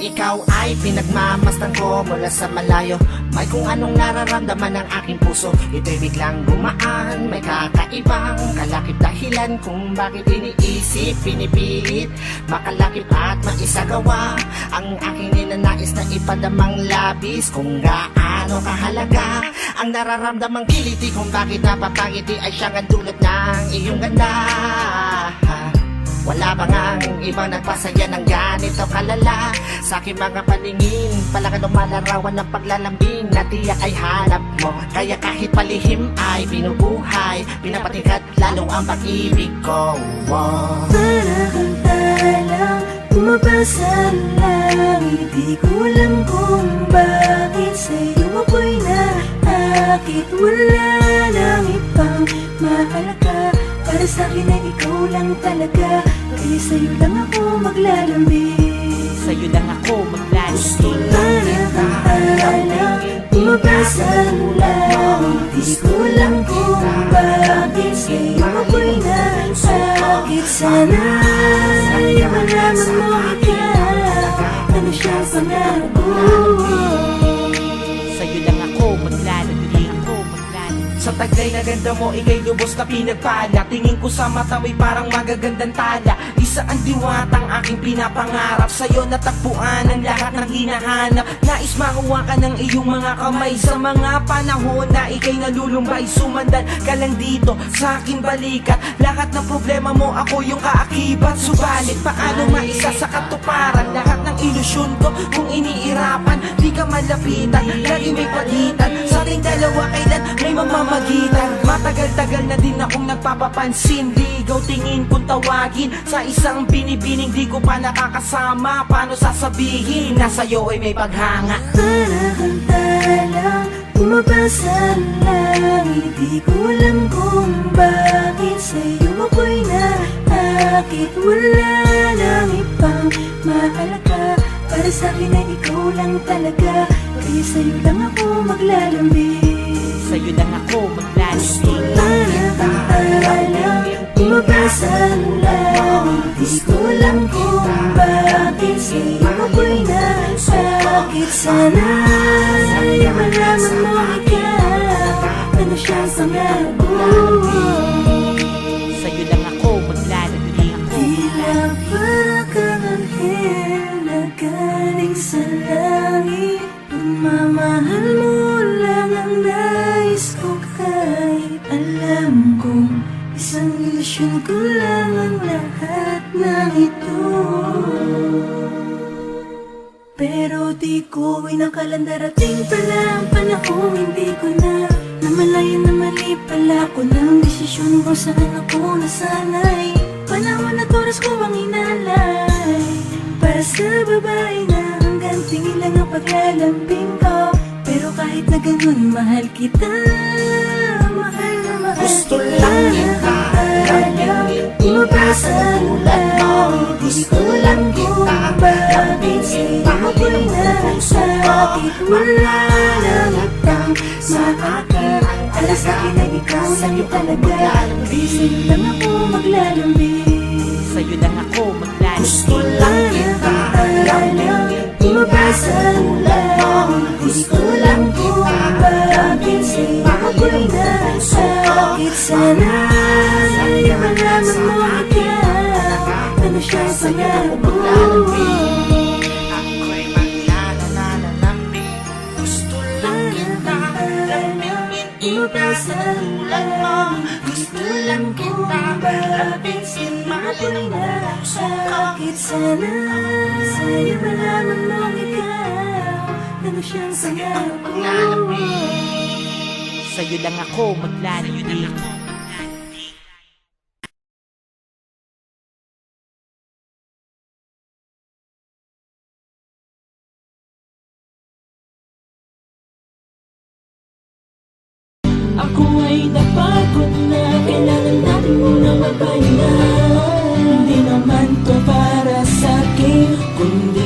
ikaw ay pinagmamastan ko mula sa malayo. May kung anong nararamdaman ng aking puso, ito'y biglang gumaan. May kakaibang kalakip dahilan kung bakit iniisip, pinipilit makalakip at maisagawa ang aking ninanais na ipadamang labis. Kung gaano kahalaga ang nararamdamang kiliti, kung bakit napapangiti ay siyang ang dulot ng iyong ganda. Wala ba ngang ibang nagpasaya ng ganito kalala? Sa aking mga paningin, palaka lumalarawan ng paglalambing na tiyak ay hanap mo. Kaya kahit palihim ay binubuhay, pinapatingkat lalo ang pag-ibig ko. Para kang talang bumabasa lang, hindi ko alam kung bakit sa'yo ako'y naakit. Wala nang ibang mahalaga, para sa'kin ay ikaw lang talaga. Kaya sa'yo lang ako maglalambing, sa'yo lang ako maglalambing. para kang talang bumabasa lang, hindi ko alam kung bakit sa'yo ako'y naakit. Sana ay malaman mo ikaw, ano siyang pangarap ko. Sa'yo lang ako maglalambing, ako maglalambing. Sa taglay na ganda mo, ika'y lubos na pinagpala. Tingin ko sa mata mo'y parang magagandang tala. Isa ang diwatang aking pinapangarap, sa'yo natagpuan ang lahat ng hinahanap. Nais makuha ka ng iyong mga kamay sa mga panahon na ika'y nalulumbay. Sumandan ka lang dito sa aking balikat, lahat ng problema mo ako yung kaakibat. Subalit paano maisa sa katuparan lahat ng ilusyon ko kung iniirapan? Di ka malapitan, lagi may pagitan sa ating dalawa, kailan may mamamagitan. Matagal-tagal na din akong nagpapapansin, ligaw tingin kung tawagin sa isang binibining di ko pa nakakasama. Paano sasabihin na sa'yo ay may paghanga? Para kang talang bumabasa lang, hindi ko alam kung bakit sa'yo ako'y naakit. Wala nang ibang mahalaga, para sa'kin ay ikaw lang talaga. Kaya sa'yo lang ako maglalambing, Sa'yo lang ako maglalambing. para kang talang bumabasa lang, hindi ko alam kung bakit sa'yo ako'y naakit. Sana ay malaman mo ikaw, ano siyang pangarap ko. Sa'yo lang ako maglalambing, ako Tila para kang anghel na galing sa langit. Pagmamahal mo lang ang nais ko, kahit alam kong isang ilusyon ko lang ang lahat ng ito. Pero di ko inakalang darating pala ang panahon, hindi ko na namalayan na mali pala ko ng desisyon kung saan ako nasanay. Panahon at oras ko ang inalay para sa babae na hanggang tingin lang ang paglalambing ko. Pero kahit na ganun, mahal kita, mahal na mahal Gusto kita. lang kita lambingin, Bumabasa lang, hindi ko lang kung bakit sa'yo ako'y nasakit. Wala nang ibang maakit, para sa'kin ay ikaw lang talaga. Kaya sa'yo lang ako maglalambing, Sa'yo lang ako gusto maglalambing. lang kita lambingin, bumabasa lang, hindi ko lang kung bakit sa'yo ako'y nasakit. Sana ay malaman mo ikaw, ano siyang pangarap ko. ako'y maglalalambing. Gusto lang kita lambingin, Bumabasa lang, gusto lang kita lambingin, ako'y nasakit. Sana sa'yo malaman mo ikaw, ano siyang pangarap ko. Sa'yo lang ako maglalambing. Ako ay napagod na, kailangan natin munang magpahinga. Hindi naman to para sa'kin, kundi